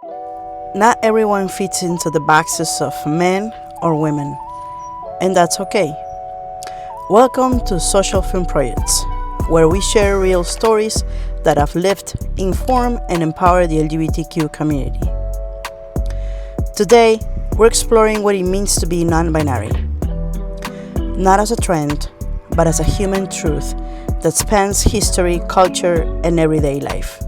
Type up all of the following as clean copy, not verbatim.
Not everyone fits into the boxes of men or women, and that's okay. Welcome to Social Film Projects, where we share real stories that have lived, informed, and empowered the LGBTQ community. Today, we're exploring what it means to be non-binary, not as a trend, but as a human truth that spans history, culture, and everyday life.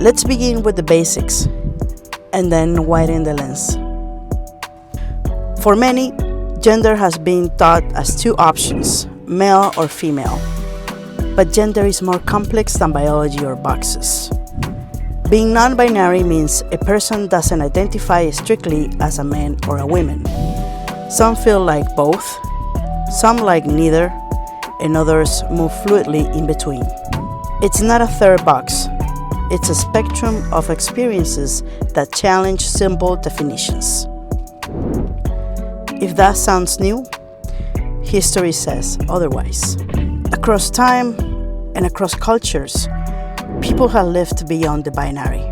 Let's begin with the basics and then widen the lens. For many, gender has been thought as two options, male or female. But gender is more complex than biology or boxes. Being non-binary means a person doesn't identify strictly as a man or a woman. Some feel like both, some like neither, and others move fluidly in between. It's not a third box. It's a spectrum of experiences that challenge simple definitions. If that sounds new, history says otherwise. Across time and across cultures, people have lived beyond the binary.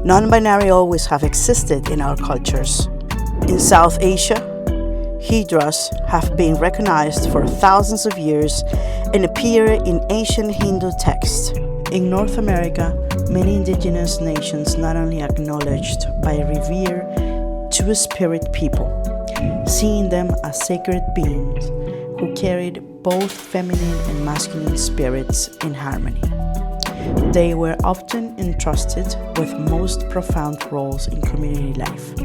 Non-binary always have existed in our cultures. In South Asia, hijras have been recognized for thousands of years and appear in ancient Hindu texts. In North America, many indigenous nations not only acknowledged but revere two-spirit people, seeing them as sacred beings who carried both feminine and masculine spirits in harmony. They were often entrusted with most profound roles in community life.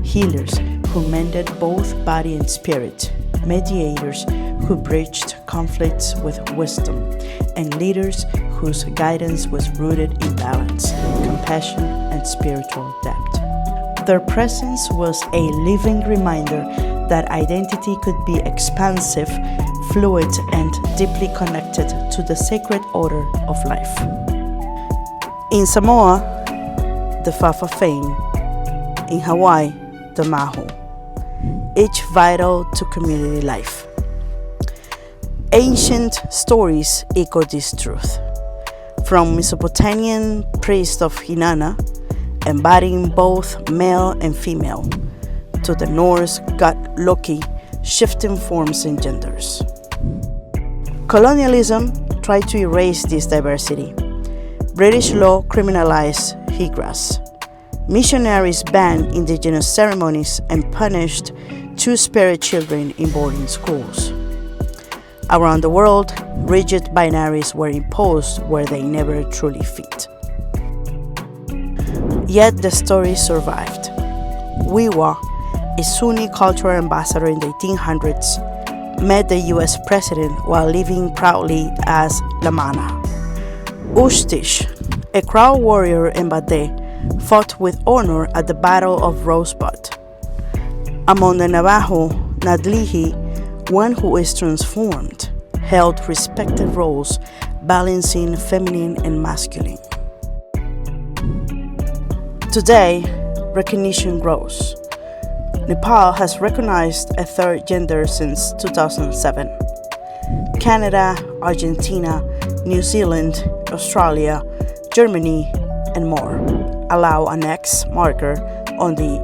Healers who mended both body and spirit, mediators who bridged conflicts with wisdom, and leaders whose guidance was rooted in balance, compassion, and spiritual depth. Their presence was a living reminder that identity could be expansive, fluid, and deeply connected to the sacred order of life. In Samoa, the Fa'afafine. In Hawaii, the Mahu. Each vital to community life. Ancient stories echo this truth. From Mesopotamian priest of Inanna, embodying both male and female, to the Norse god Loki, shifting forms and genders. Colonialism tried to erase this diversity. British law criminalized hijras. Missionaries banned indigenous ceremonies and punished two-spirit children in boarding schools. Around the world, rigid binaries were imposed where they never truly fit. Yet the story survived. Wiwa, a Sunni cultural ambassador in the 1800s, met the US president while living proudly as Lamana. Ushtish, a crowd warrior in Bade, fought with honor at the Battle of Rosebud. Among the Navajo, Nadlihi, one who is transformed, held respected roles balancing feminine and masculine. Today, recognition grows. Nepal has recognized a third gender since 2007. Canada, Argentina, New Zealand, Australia, Germany, and more allow an X marker on the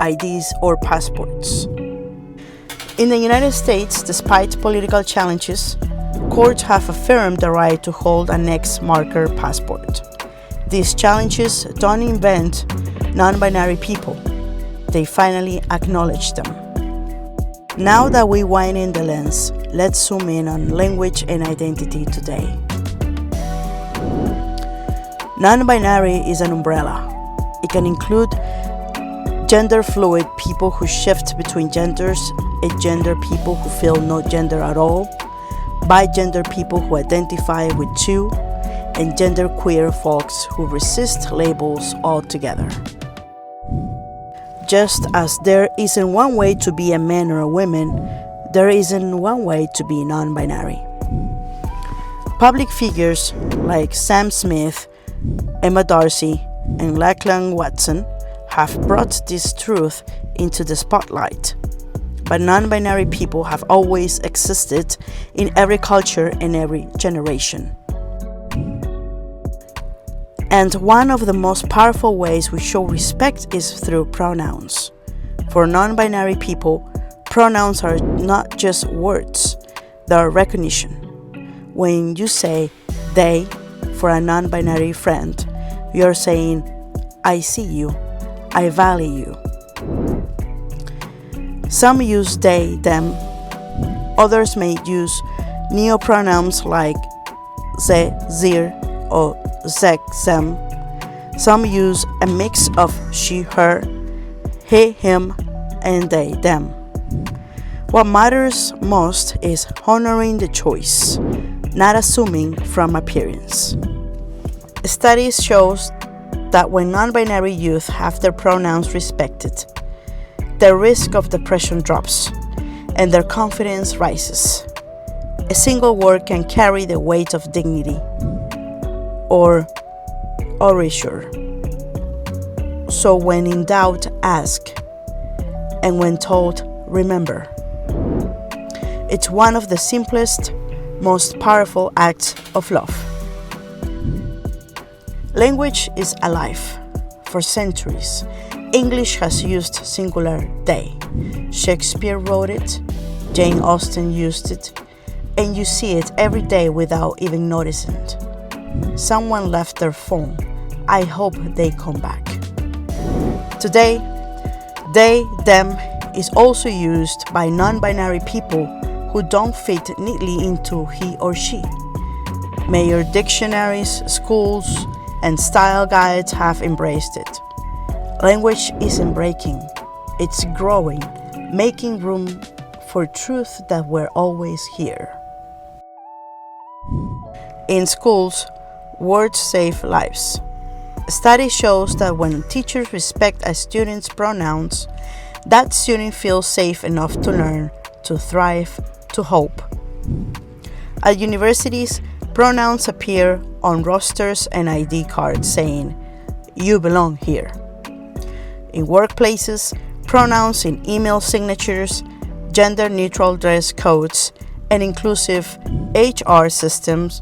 IDs or passports. In the United States, despite political challenges, courts have affirmed the right to hold an X marker passport. These challenges don't invent non-binary people. They finally acknowledge them. Now that we widen the lens, let's zoom in on language and identity today. Non-binary is an umbrella. It can include gender-fluid people who shift between genders, agender people who feel no gender at all, bigender people who identify with two, and genderqueer folks who resist labels altogether. Just as there isn't one way to be a man or a woman, there isn't one way to be non-binary. Public figures like Sam Smith, Emma Darcy, and Lachlan Watson have brought this truth into the spotlight. But non-binary people have always existed in every culture and every generation. And one of the most powerful ways we show respect is through pronouns. For non-binary people, pronouns are not just words, they are recognition. When you say they for a non-binary friend, you're saying, I see you, I value you. Some use they, them. Others may use neopronouns like ze, zir, or zek, zem. Some use a mix of she, her, he, him, and they, them. What matters most is honoring the choice, not assuming from appearance. Studies show that when non-binary youth have their pronouns respected, their risk of depression drops and their confidence rises. A single word can carry the weight of dignity or erasure. So when in doubt, ask, and when told, remember. It's one of the simplest, most powerful acts of love. Language is alive. For centuries, English has used singular they. Shakespeare wrote it, Jane Austen used it, and you see it every day without even noticing it. Someone left their phone. I hope they come back. Today, they, them is also used by non-binary people who don't fit neatly into he or she. Major dictionaries, schools, and style guides have embraced it. Language isn't breaking, it's growing, making room for truth that were always here. In schools, words save lives. A study shows that when teachers respect a student's pronouns, that student feels safe enough to learn, to thrive, to hope. At universities, pronouns appear on rosters and ID cards saying, you belong here. In workplaces, pronouns in email signatures, gender-neutral dress codes, and inclusive HR systems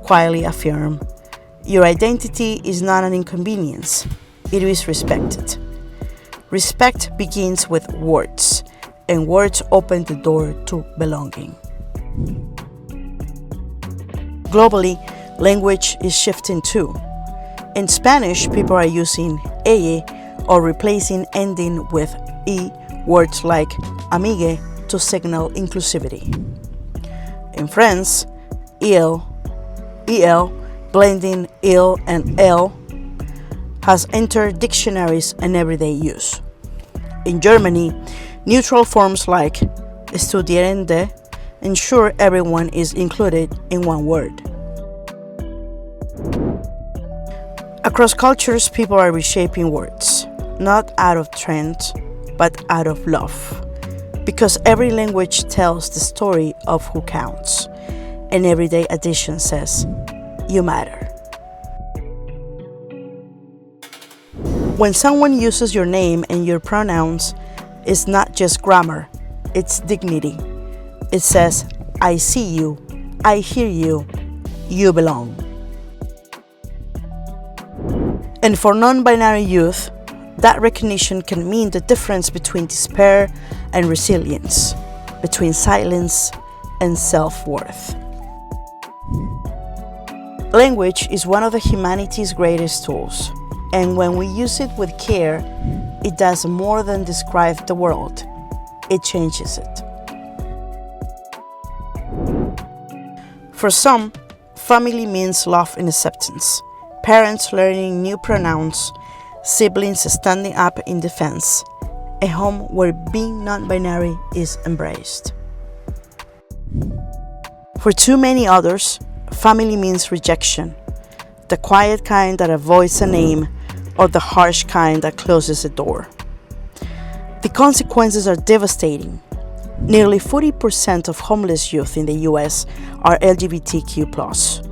quietly affirm, your identity is not an inconvenience, it is respected. Respect begins with words, and words open the door to belonging. Globally, language is shifting too. In Spanish, people are using elle or replacing ending with e words like amigue to signal inclusivity. In France, el, blending il and el, has entered dictionaries and everyday use. In Germany, neutral forms like Studierende ensure everyone is included in one word. Across cultures, people are reshaping words, not out of trend, but out of love. Because every language tells the story of who counts, and everyday addition says, you matter. When someone uses your name and your pronouns, it's not just grammar, it's dignity. It says, I see you, I hear you, you belong. And for non-binary youth, that recognition can mean the difference between despair and resilience, between silence and self-worth. Language is one of the humanity's greatest tools, and when we use it with care, it does more than describe the world, it changes it. For some, family means love and acceptance, parents learning new pronouns, siblings standing up in defense, a home where being non-binary is embraced. For too many others, family means rejection, the quiet kind that avoids a name or the harsh kind that closes a door. The consequences are devastating. Nearly 40% of homeless youth in the US are LGBTQ+.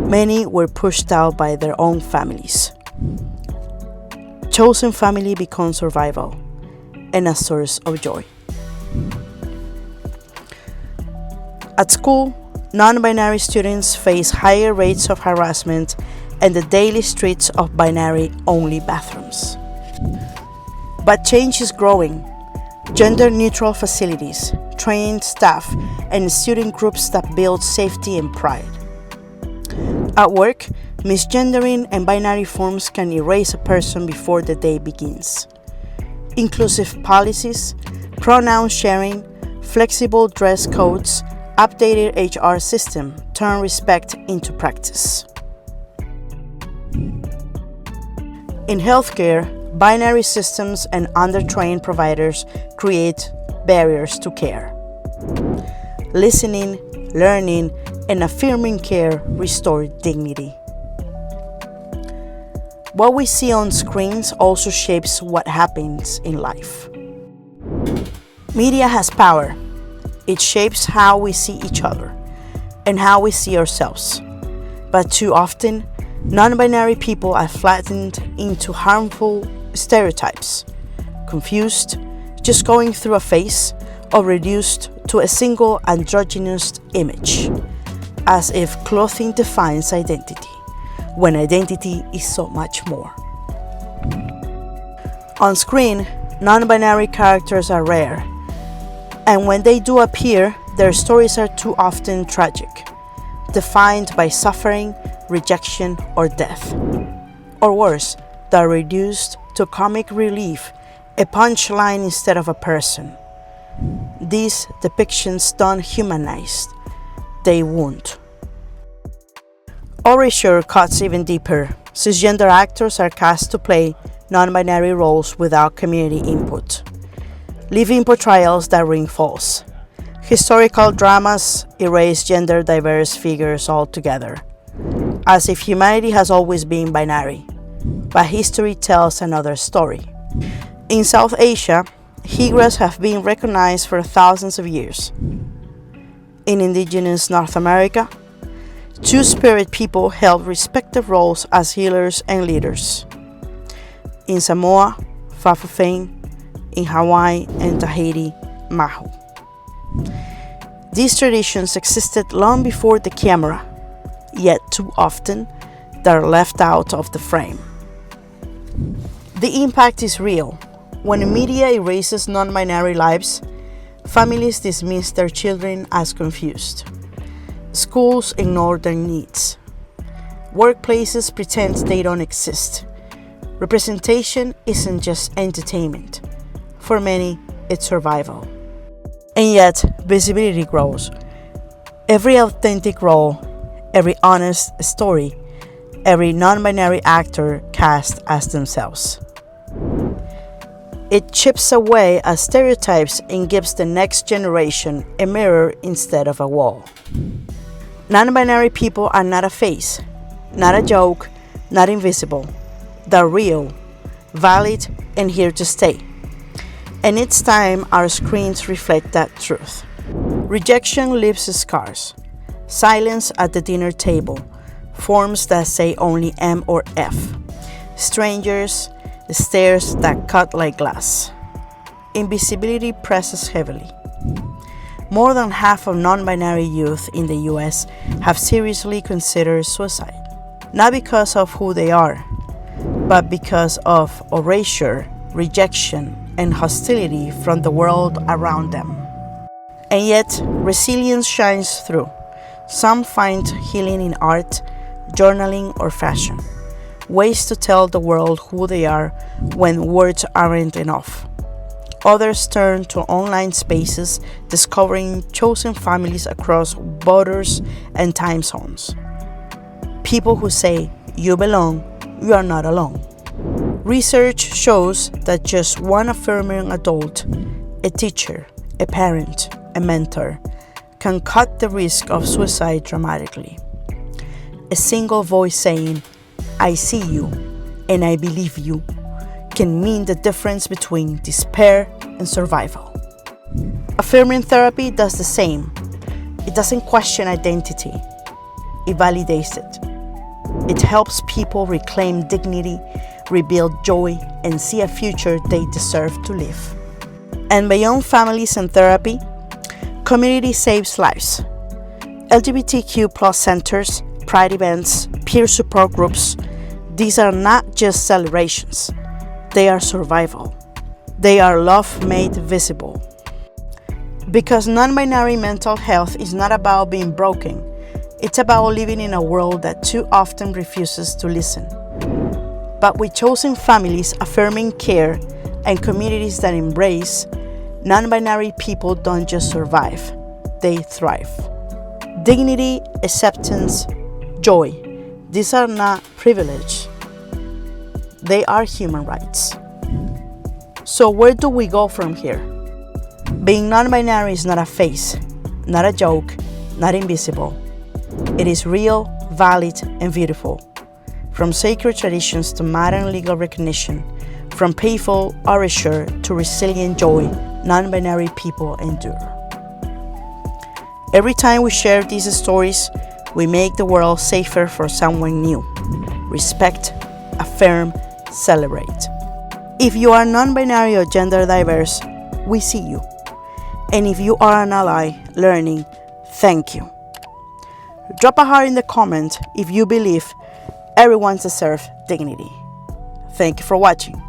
Many were pushed out by their own families. Chosen family becomes survival and a source of joy. At school, non-binary students face higher rates of harassment and the daily streets of binary-only bathrooms. But change is growing. Gender-neutral facilities, trained staff, and student groups that build safety and pride. At work, misgendering and binary forms can erase a person before the day begins. Inclusive policies, pronoun sharing, flexible dress codes, updated HR system turn respect into practice. In healthcare, binary systems and undertrained providers create barriers to care. Listening, learning, and affirming care restore dignity. What we see on screens also shapes what happens in life. Media has power. It shapes how we see each other and how we see ourselves. But too often, non-binary people are flattened into harmful stereotypes, confused, just going through a phase, or reduced to a single androgynous image, as if clothing defines identity, when identity is so much more. On screen, non-binary characters are rare, and when they do appear, their stories are too often tragic, defined by suffering, rejection, or death. Or worse, they're reduced to comic relief, a punchline instead of a person. These depictions don't humanize, they wound. Erasure cuts even deeper. Cisgender actors are cast to play non-binary roles without community input, leaving portrayals that ring false. Historical dramas erase gender-diverse figures altogether, as if humanity has always been binary, but history tells another story. In South Asia, Hijras have been recognized for thousands of years. In Indigenous North America, Two-Spirit people held respective roles as healers and leaders. In Samoa, Fa'afafine, in Hawaii and Tahiti, Mahu. These traditions existed long before the camera, yet too often they're left out of the frame. The impact is real. When media erases non-binary lives, families dismiss their children as confused. Schools ignore their needs. Workplaces pretend they don't exist. Representation isn't just entertainment. For many, it's survival. And yet, visibility grows. Every authentic role, every honest story, every non-binary actor cast as themselves. It chips away at stereotypes and gives the next generation a mirror instead of a wall. Non-binary people are not a face, not a joke, not invisible. They're real, valid, and here to stay. And it's time our screens reflect that truth. Rejection leaves scars. Silence at the dinner table. Forms that say only M or F. Strangers, stares that cut like glass. Invisibility presses heavily. More than half of non-binary youth in the US have seriously considered suicide. Not because of who they are, but because of erasure, rejection, and hostility from the world around them. And yet, resilience shines through. Some find healing in art, journaling, or fashion. Ways to tell the world who they are when words aren't enough. Others turn to online spaces, discovering chosen families across borders and time zones. People who say, "You belong, you are not alone." Research shows that just one affirming adult, a teacher, a parent, a mentor, can cut the risk of suicide dramatically. A single voice saying, "I see you and I believe you," can mean the difference between despair and survival. Affirming therapy does the same. It doesn't question identity, it validates it. It helps people reclaim dignity, rebuild joy, and see a future they deserve to live. And beyond families and therapy, community saves lives. LGBTQ+ centers, pride events, peer support groups, these are not just celebrations. They are survival. They are love made visible. Because non-binary mental health is not about being broken. It's about living in a world that too often refuses to listen. But with chosen families affirming care and communities that embrace, non-binary people don't just survive, they thrive. Dignity, acceptance, joy, these are not privilege. They are human rights. So where do we go from here? Being non-binary is not a phase, not a joke, not invisible. It is real, valid, and beautiful. From sacred traditions to modern legal recognition, from painful erasure to resilient joy, non-binary people endure. Every time we share these stories, we make the world safer for someone new. Respect, affirm, celebrate. If you are non-binary or gender diverse, we see you. And if you are an ally learning, thank you. Drop a heart in the comment if you believe everyone deserves dignity. Thank you for watching.